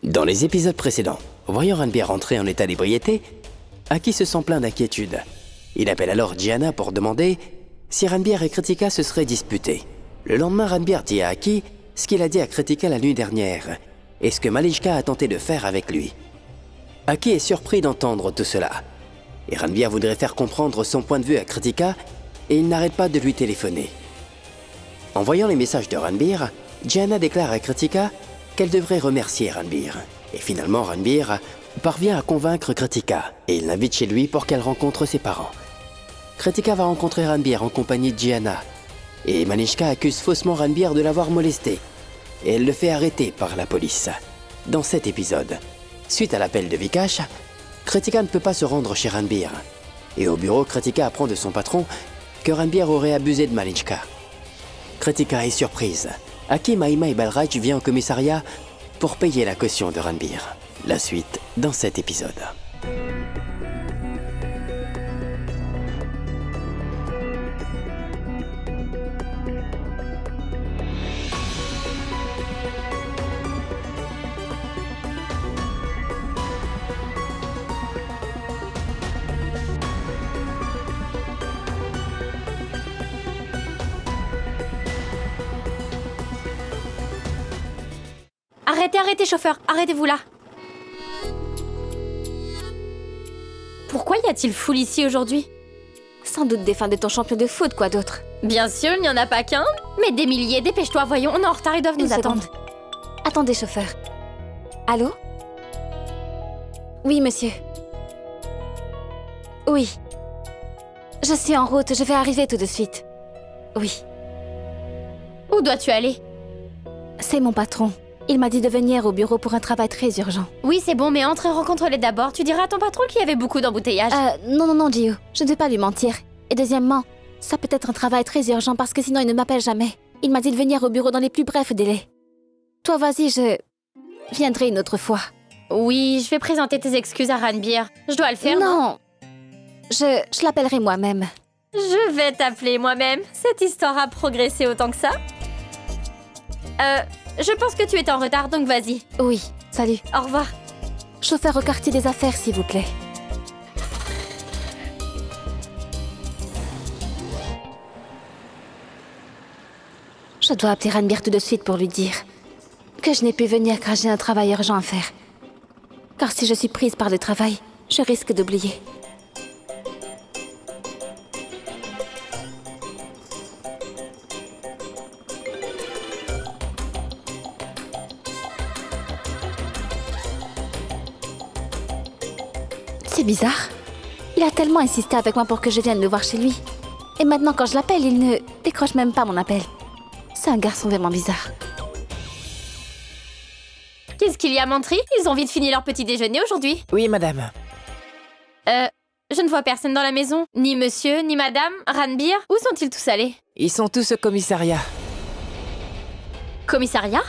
Dans les épisodes précédents, voyant Ranbir rentrer en état d'ébriété, Aki se sent plein d'inquiétude. Il appelle alors Gianna pour demander si Ranbir et Kritika se seraient disputés. Le lendemain, Ranbir dit à Aki ce qu'il a dit à Kritika la nuit dernière et ce que Malishka a tenté de faire avec lui. Aki est surpris d'entendre tout cela. Et Ranbir voudrait faire comprendre son point de vue à Kritika et il n'arrête pas de lui téléphoner. En voyant les messages de Ranbir, Gianna déclare à Kritika qu'elle devrait remercier Ranbir. Et finalement, Ranbir parvient à convaincre Kritika et il l'invite chez lui pour qu'elle rencontre ses parents. Kritika va rencontrer Ranbir en compagnie de Gianna. Et Malishka accuse faussement Ranbir de l'avoir molesté. Et elle le fait arrêter par la police. Dans cet épisode, suite à l'appel de Vikash, Kritika ne peut pas se rendre chez Ranbir. Et au bureau, Kritika apprend de son patron que Ranbir aurait abusé de Malishka. Kritika est surprise. Aki, Mahima et Balraj viennent au commissariat pour payer la caution de Ranbir. La suite dans cet épisode. Arrêtez, chauffeur, arrêtez-vous là. Pourquoi y a-t-il foule ici aujourd'hui? Sans doute des fans de ton champion de foot, quoi d'autre? Bien sûr, il n'y en a pas qu'un. Mais des milliers, dépêche-toi, voyons, on est en retard, ils doivent nous attendre. Attendez, chauffeur. Allô? Oui, monsieur. Oui. Je suis en route, je vais arriver tout de suite. Oui. Où dois-tu aller? C'est mon patron. Il m'a dit de venir au bureau pour un travail très urgent. Oui, c'est bon, mais entre et rencontre-les d'abord. Tu diras à ton patron qu'il y avait beaucoup d'embouteillages. Non, Gio. Je ne vais pas lui mentir. Et deuxièmement, ça peut être un travail très urgent parce que sinon il ne m'appelle jamais. Il m'a dit de venir au bureau dans les plus brefs délais. Toi, vas-y, je viendrai une autre fois. Oui, je vais présenter tes excuses à Ranbir. Je dois le faire, non? Je l'appellerai moi-même. Je vais t'appeler moi-même. Cette histoire a progressé autant que ça. Je pense que tu es en retard, donc vas-y. Oui, salut. Au revoir. Chauffeur au quartier des affaires, s'il vous plaît. Je dois appeler Ranbir tout de suite pour lui dire que je n'ai pu venir car j'ai un travail urgent à faire. Car si je suis prise par le travail, je risque d'oublier. C'est bizarre. Il a tellement insisté avec moi pour que je vienne le voir chez lui. Et maintenant, quand je l'appelle, il ne décroche même pas mon appel. C'est un garçon vraiment bizarre. Qu'est-ce qu'il y a, Mantri? Ils ont vite fini leur petit déjeuner aujourd'hui. Oui, madame. Je ne vois personne dans la maison. Ni monsieur, ni madame, Ranbir. Où sont-ils tous allés? Ils sont tous au commissariat. Commissariat?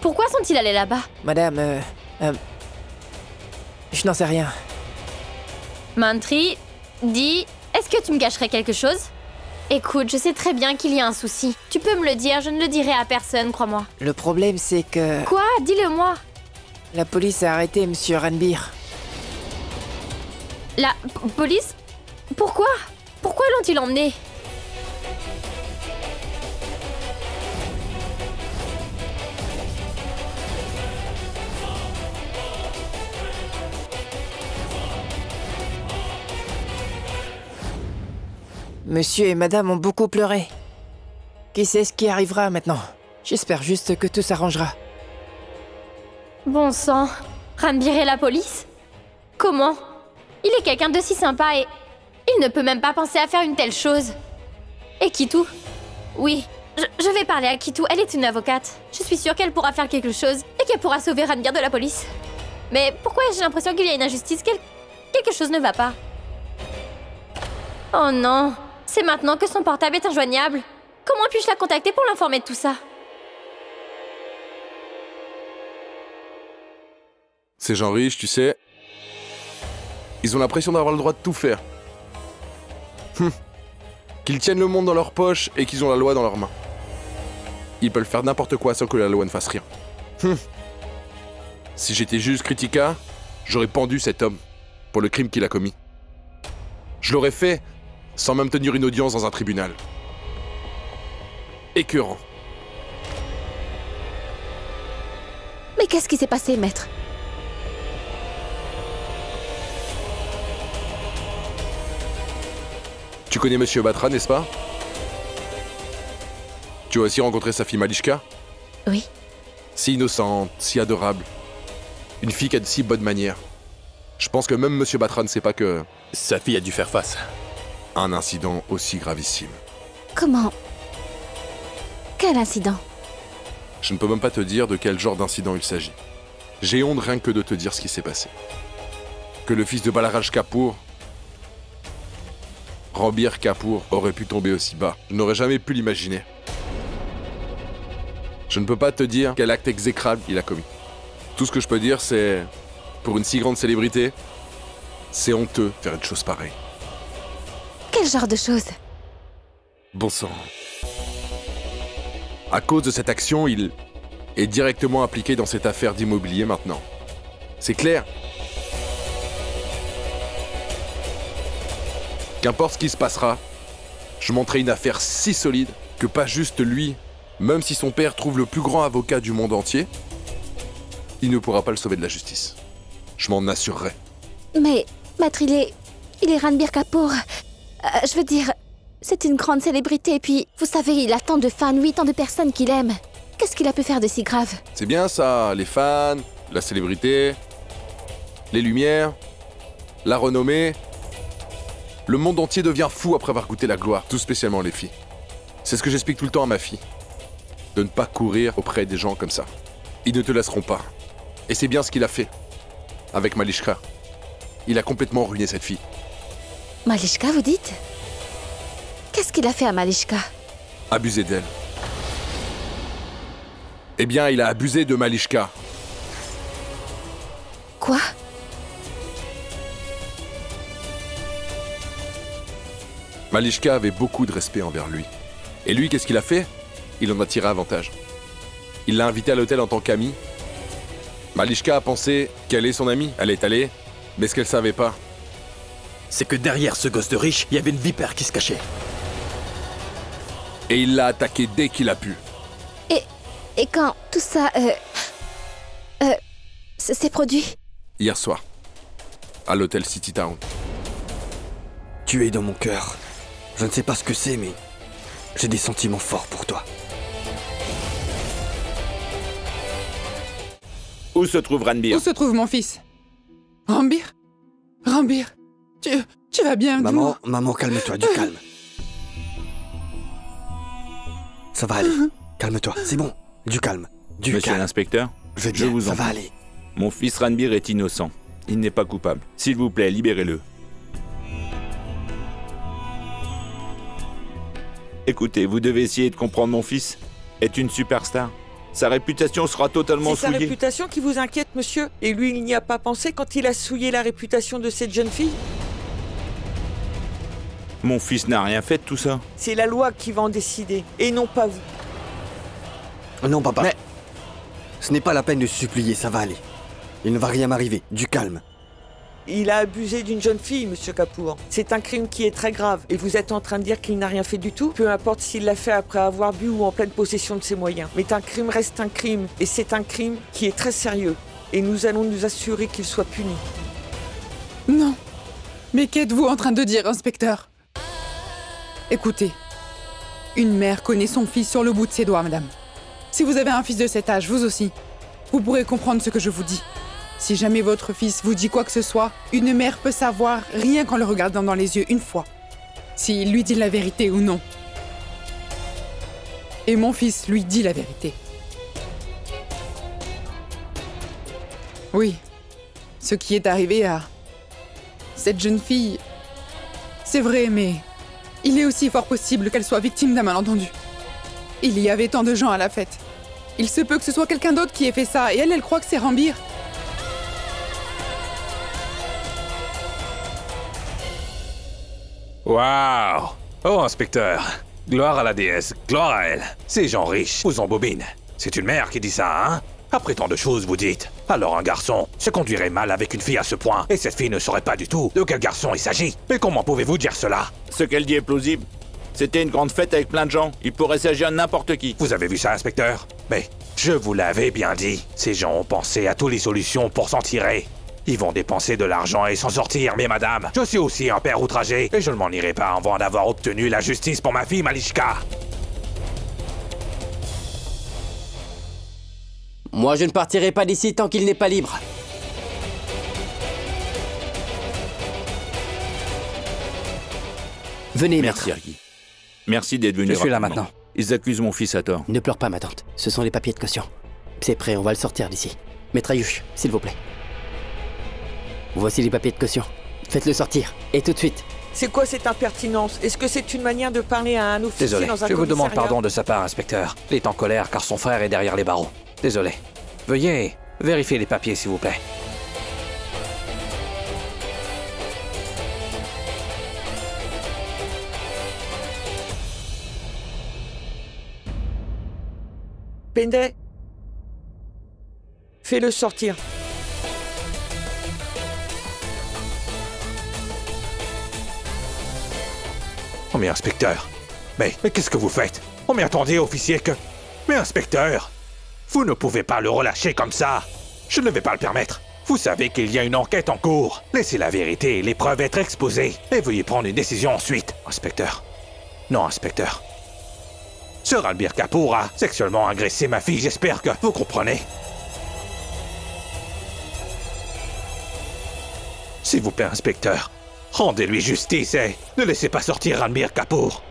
Pourquoi sont-ils allés là-bas? Madame, je n'en sais rien. Mantri, dis, est-ce que tu me cacherais quelque chose? Écoute, je sais très bien qu'il y a un souci. Tu peux me le dire, je ne le dirai à personne, crois-moi. Le problème, c'est que... Quoi? Dis-le-moi. La police a arrêté monsieur Ranbir. La police? Pourquoi? Pourquoi l'ont-ils emmené? Monsieur et madame ont beaucoup pleuré. Qui sait ce qui arrivera maintenant? J'espère juste que tout s'arrangera. Bon sang, Ranbir et la police? Comment? Il est quelqu'un de si sympa et... il ne peut même pas penser à faire une telle chose. Et Kitu? Oui, je vais parler à Kitu, elle est une avocate. Je suis sûre qu'elle pourra faire quelque chose et qu'elle pourra sauver Ranbir de la police. Mais pourquoi j'ai l'impression qu'il y a une injustice? Quelque chose ne va pas. Oh non, c'est maintenant que son portable est injoignable. Comment puis-je la contacter pour l'informer de tout ça? Ces gens riches, tu sais, ils ont l'impression d'avoir le droit de tout faire. Qu'ils tiennent le monde dans leur poche et qu'ils ont la loi dans leurs mains. Ils peuvent faire n'importe quoi sans que la loi ne fasse rien. Si j'étais juge Kritika, j'aurais pendu cet homme pour le crime qu'il a commis. Je l'aurais fait sans même tenir une audience dans un tribunal. Écœurant. Mais qu'est-ce qui s'est passé, maître? Tu connais Monsieur Batra, n'est-ce pas? Tu as aussi rencontré sa fille Malishka? Oui. Si innocente, si adorable. Une fille qui a de si bonnes manières. Je pense que même Monsieur Batra ne sait pas que Sa fille a dû faire face. un incident aussi gravissime. Comment? Quel incident? Je ne peux même pas te dire de quel genre d'incident il s'agit. J'ai honte rien que de te dire ce qui s'est passé. Que le fils de Balaraj Kapoor, Rambir Kapoor, aurait pu tomber aussi bas. Je n'aurais jamais pu l'imaginer. Je ne peux pas te dire quel acte exécrable il a commis. Tout ce que je peux dire, c'est... Pour une si grande célébrité, c'est honteux de faire une chose pareille. Quel genre de choses? Bon sang. À cause de cette action, il est directement impliqué dans cette affaire d'immobilier maintenant. C'est clair. Qu'importe ce qui se passera, je monterai une affaire si solide que pas juste lui, même si son père trouve le plus grand avocat du monde entier, il ne pourra pas le sauver de la justice. Je m'en assurerai. Mais, maître, il est Ranbir Kapoor. Je veux dire, c'est une grande célébrité, puis, vous savez, il a tant de fans, 8 tant de personnes qui l'aiment. Qu'est-ce qu'il a pu faire de si grave? C'est bien ça, les fans, la célébrité, les lumières, la renommée. Le monde entier devient fou après avoir goûté la gloire, tout spécialement les filles. C'est ce que j'explique tout le temps à ma fille. De ne pas courir auprès des gens comme ça. Ils ne te laisseront pas. Et c'est bien ce qu'il a fait. Avec Malishka. Il a complètement ruiné cette fille. Malishka, vous dites? Qu'est-ce qu'il a fait à Malishka? Abusé d'elle. Eh bien, il a abusé de Malishka. Quoi? Malishka avait beaucoup de respect envers lui. Et lui, qu'est-ce qu'il a fait? Il en a tiré avantage. Il l'a invité à l'hôtel en tant qu'ami. Malishka a pensé qu'elle est son amie. Elle est allée, mais ce qu'elle savait pas, C'est que derrière ce gosse de riche, il y avait une vipère qui se cachait. et il l'a attaqué dès qu'il a pu. Et quand tout ça, s'est produit? Hier soir, à l'hôtel City Town. Tu es dans mon cœur. Je ne sais pas ce que c'est, mais j'ai des sentiments forts pour toi. Où se trouve Ranbir? Où se trouve mon fils? Rambir? Rambir? Tu vas bien? Maman, calme-toi, du calme. Ça va aller. Calme-toi, c'est bon. Du calme. Du Monsieur calme. l'inspecteur, Je vais je bien, vous ça en va prie. aller. Mon fils Ranbir est innocent. Il n'est pas coupable. S'il vous plaît, libérez-le. Écoutez, vous devez essayer de comprendre mon fils. Est une superstar. Sa réputation sera totalement C'est sa souillée. réputation qui vous inquiète, monsieur? Et lui, il n'y a pas pensé quand il a souillé la réputation de cette jeune fille? Mon fils n'a rien fait de tout ça. C'est la loi qui va en décider, et non pas vous. Non, papa. Mais ce n'est pas la peine de supplier, ça va aller. Il ne va rien m'arriver. Du calme. Il a abusé d'une jeune fille, monsieur Kapoor. C'est un crime qui est très grave, et vous êtes en train de dire qu'il n'a rien fait du tout? Peu importe s'il l'a fait après avoir bu ou en pleine possession de ses moyens. Mais un crime reste un crime, et c'est un crime qui est très sérieux. Et nous allons nous assurer qu'il soit puni. Non. Mais qu'êtes-vous en train de dire, inspecteur? Écoutez, une mère connaît son fils sur le bout de ses doigts, madame. Si vous avez un fils de cet âge, vous aussi, vous pourrez comprendre ce que je vous dis. Si jamais votre fils vous dit quoi que ce soit, une mère peut savoir rien qu'en le regardant dans les yeux une fois, s'il lui dit la vérité ou non. Et mon fils lui dit la vérité. Oui, ce qui est arrivé à cette jeune fille, c'est vrai, mais il est aussi fort possible qu'elle soit victime d'un malentendu. Il y avait tant de gens à la fête. Il se peut que ce soit quelqu'un d'autre qui ait fait ça, et elle croit que c'est Rambir. Waouh! Oh, inspecteur! Gloire à la déesse, gloire à elle. Ces gens riches vous embobinent. C'est une mère qui dit ça, hein? Après tant de choses, vous dites. Alors un garçon se conduirait mal avec une fille à ce point, et cette fille ne saurait pas du tout de quel garçon il s'agit. Mais comment pouvez-vous dire cela? Ce qu'elle dit est plausible. C'était une grande fête avec plein de gens. Il pourrait s'agir de n'importe qui. Vous avez vu ça, inspecteur? Mais je vous l'avais bien dit. Ces gens ont pensé à toutes les solutions pour s'en tirer. Ils vont dépenser de l'argent et s'en sortir, mais madame, je suis aussi un père outragé, et je ne m'en irai pas avant d'avoir obtenu la justice pour ma fille Malishka. Moi, je ne partirai pas d'ici tant qu'il n'est pas libre. Venez, maître. Merci, Argy. Merci d'être venu. Je suis là rapidement. maintenant. Ils accusent mon fils à tort. Ne pleure pas, ma tante. Ce sont les papiers de caution. C'est prêt, on va le sortir d'ici. Maître Ayush, s'il vous plaît. Voici les papiers de caution. Faites-le sortir, et tout de suite. C'est quoi cette impertinence? Est-ce que c'est une manière de parler à un officier Désolé, dans un je vous demande commissariat? pardon de sa part, inspecteur. Il est en colère car son frère est derrière les barreaux. Désolé. Veuillez vérifier les papiers, s'il vous plaît. Penday, fais-le sortir. Oh mais inspecteur, mais qu'est-ce que vous faites? Oh mais attendez, officier, que... Mais inspecteur, vous ne pouvez pas le relâcher comme ça. Je ne vais pas le permettre. Vous savez qu'il y a une enquête en cours. Laissez la vérité et les preuves être exposées. Et veuillez prendre une décision ensuite. Inspecteur. Non, inspecteur. Ce Ranbir Kapoor a sexuellement agressé ma fille, j'espère que vous comprenez. S'il vous plaît, inspecteur, rendez-lui justice et ne laissez pas sortir Ranbir Kapoor.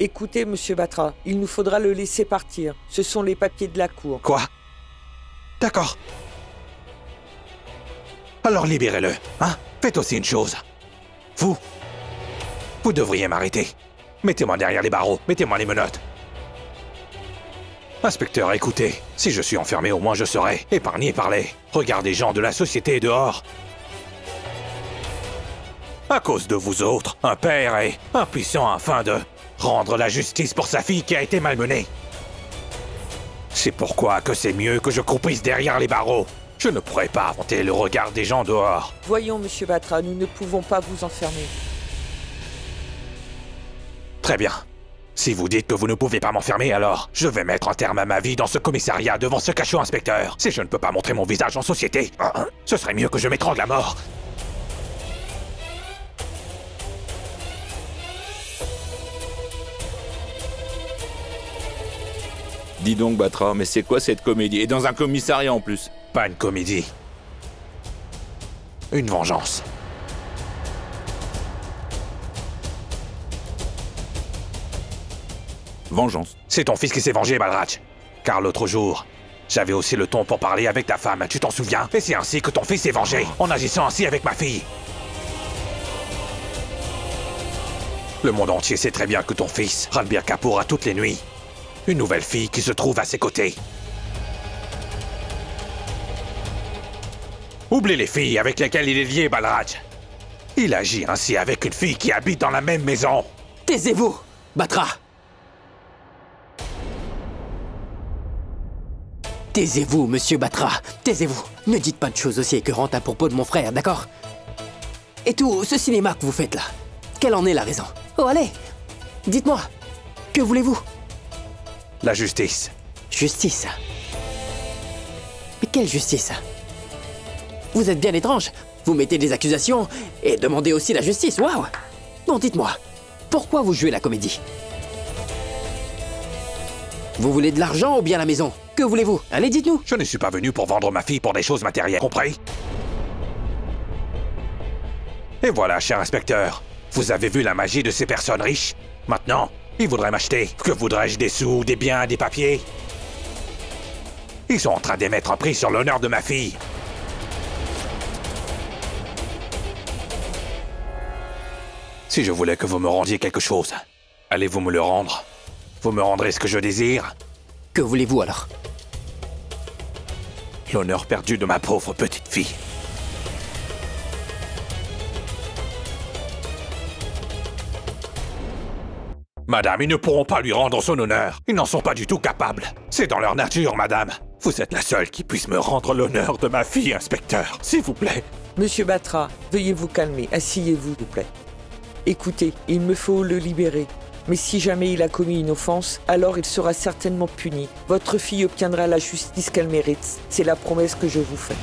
Écoutez, monsieur Batra, il nous faudra le laisser partir. Ce sont les papiers de la cour. Quoi? D'accord. Alors libérez-le, hein? Faites aussi une chose. Vous devriez m'arrêter. Mettez-moi derrière les barreaux, mettez-moi les menottes. Inspecteur, écoutez, si je suis enfermé, au moins je serai épargné par les regards des gens de la société dehors. À cause de vous autres, un père est impuissant afin de rendre la justice pour sa fille qui a été malmenée. C'est pourquoi que c'est mieux que je croupisse derrière les barreaux. Je ne pourrais pas affronter le regard des gens dehors. Voyons, monsieur Batra, nous ne pouvons pas vous enfermer. Très bien. Si vous dites que vous ne pouvez pas m'enfermer, alors je vais mettre un terme à ma vie dans ce commissariat devant ce cachot, inspecteur. Si je ne peux pas montrer mon visage en société, ce serait mieux que je m'étrangle à mort. Dis donc, Batra, mais c'est quoi cette comédie? Et dans un commissariat en plus. Pas une comédie. Une vengeance. Vengeance. C'est ton fils qui s'est vengé, Balraj. Car l'autre jour, j'avais aussi le ton pour parler avec ta femme, tu t'en souviens? Et c'est ainsi que ton fils s'est vengé, en agissant ainsi avec ma fille. Le monde entier sait très bien que ton fils, Ranbir Kapoor, a toutes les nuits une nouvelle fille qui se trouve à ses côtés. Oublie les filles avec lesquelles il est lié, Balraj. Il agit ainsi avec une fille qui habite dans la même maison. Taisez-vous, Batra. Taisez-vous, monsieur Batra. Taisez-vous. Ne dites pas de choses aussi écœurantes à propos de mon frère, d'accord? Et tout ce cinéma que vous faites là, quelle en est la raison? Oh, allez, dites-moi, que voulez-vous? La justice. Justice? Mais quelle justice? Vous êtes bien étrange. Vous mettez des accusations et demandez aussi la justice, waouh! Non, dites-moi, pourquoi vous jouez la comédie? Vous voulez de l'argent ou bien la maison? Que voulez-vous? Allez, dites-nous. Je ne suis pas venu pour vendre ma fille pour des choses matérielles, compris? Et voilà, cher inspecteur, vous avez vu la magie de ces personnes riches? Maintenant, ils voudraient m'acheter. Que voudrais-je? Des sous, des biens, des papiers? Ils sont en train d'émettre un prix sur l'honneur de ma fille. Si je voulais que vous me rendiez quelque chose, allez-vous me le rendre? Vous me rendrez ce que je désire? Que voulez-vous alors? L'honneur perdu de ma pauvre petite fille. Madame, ils ne pourront pas lui rendre son honneur. Ils n'en sont pas du tout capables. C'est dans leur nature, madame. Vous êtes la seule qui puisse me rendre l'honneur de ma fille, inspecteur. S'il vous plaît. Monsieur Batra, veuillez vous calmer. Asseyez-vous, s'il vous plaît. Écoutez, il me faut le libérer. Mais si jamais il a commis une offense, alors il sera certainement puni. Votre fille obtiendra la justice qu'elle mérite. C'est la promesse que je vous fais.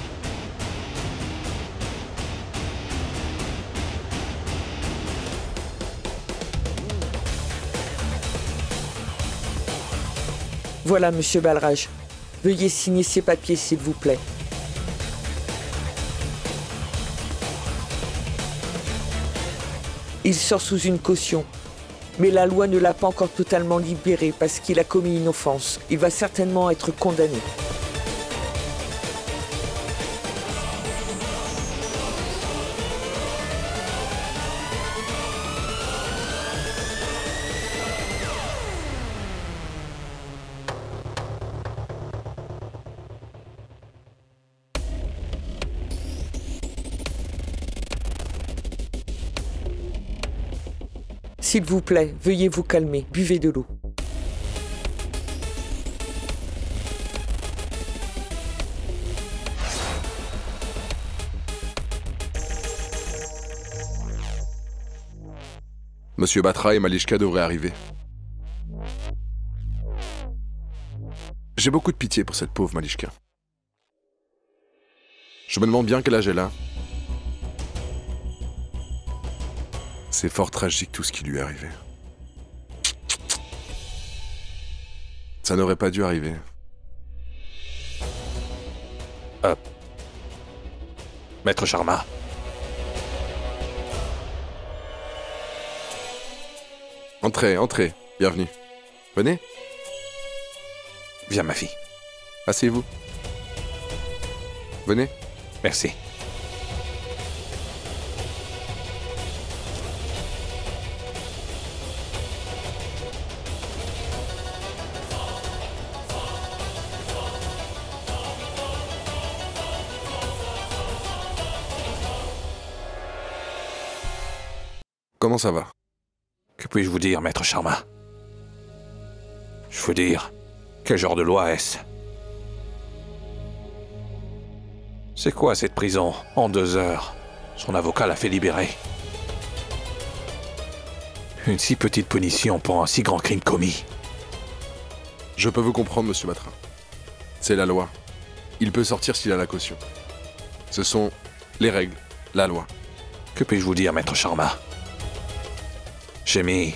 Voilà, monsieur Balraj. Veuillez signer ces papiers, s'il vous plaît. Il sort sous une caution. Mais la loi ne l'a pas encore totalement libéré parce qu'il a commis une offense. Il va certainement être condamné. S'il vous plaît, veuillez vous calmer. Buvez de l'eau. Monsieur Batra et Malishka devraient arriver. J'ai beaucoup de pitié pour cette pauvre Malishka. Je me demande bien quel âge elle a. C'est fort tragique tout ce qui lui est arrivé. Ça n'aurait pas dû arriver. Maître Sharma. Entrez, entrez. Bienvenue. Venez. Viens, ma fille. Asseyez-vous. Venez. Merci. Comment ça va? Que puis-je vous dire, maître Sharma? Je veux dire, quel genre de loi est-ce? C'est quoi cette prison? En 2 heures, son avocat l'a fait libérer. Une si petite punition pour un si grand crime commis. Je peux vous comprendre, monsieur Batra. C'est la loi. Il peut sortir s'il a la caution. Ce sont les règles, la loi. Que puis-je vous dire, maître Sharma? J'ai mis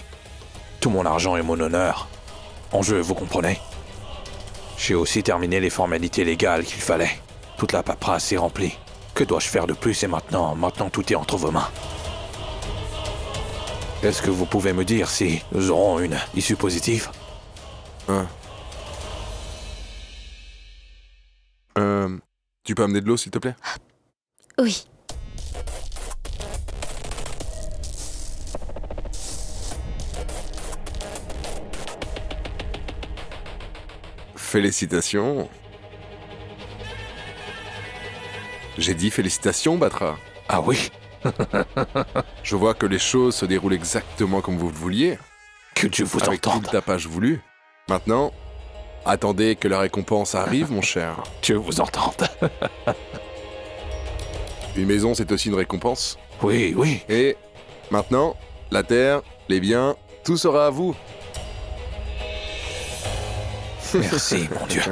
tout mon argent et mon honneur en jeu, vous comprenez? J'ai aussi terminé les formalités légales qu'il fallait. Toute la paperasse est remplie. Que dois-je faire de plus et maintenant tout est entre vos mains? Est-ce que vous pouvez me dire si nous aurons une issue positive? Tu peux amener de l'eau, s'il te plaît? Oui. Félicitations. J'ai dit félicitations, Batra. Ah oui? Je vois que les choses se déroulent exactement comme vous le vouliez. Que Dieu vous avec entende. tout le tapage voulu. Maintenant, attendez que la récompense arrive, mon cher. Dieu vous entende. Une maison, c'est aussi une récompense. Oui, oui. Et maintenant, la terre, les biens, tout sera à vous. Merci, mon Dieu.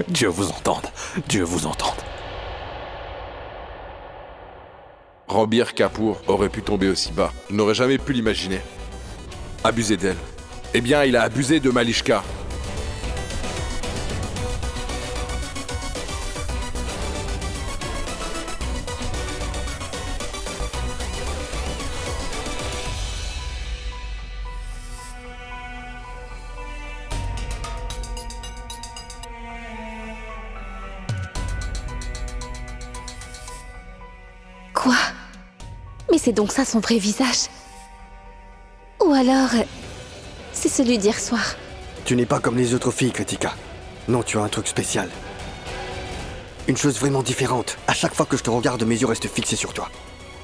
Dieu vous entende. Dieu vous entende. Rambir Kapoor aurait pu tomber aussi bas. Je n'aurais jamais pu l'imaginer. Abuser d'elle. Eh bien, il a abusé de Malishka. Quoi? Mais c'est donc ça son vrai visage? Ou alors, c'est celui d'hier soir? Tu n'es pas comme les autres filles, Kritika. Non, tu as un truc spécial. Une chose vraiment différente. À chaque fois que je te regarde, mes yeux restent fixés sur toi.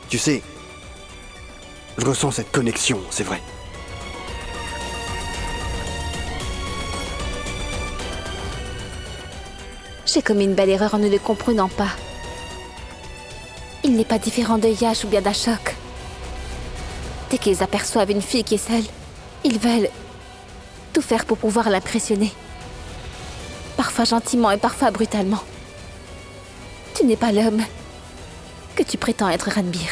Tu sais, je ressens cette connexion, c'est vrai. J'ai commis une belle erreur en ne le comprenant pas. Il n'est pas différent de Yash ou bien d'Ashok. Dès qu'ils aperçoivent une fille qui est seule, ils veulent tout faire pour pouvoir l'impressionner. Parfois gentiment et parfois brutalement. Tu n'es pas l'homme que tu prétends être, Ranbir.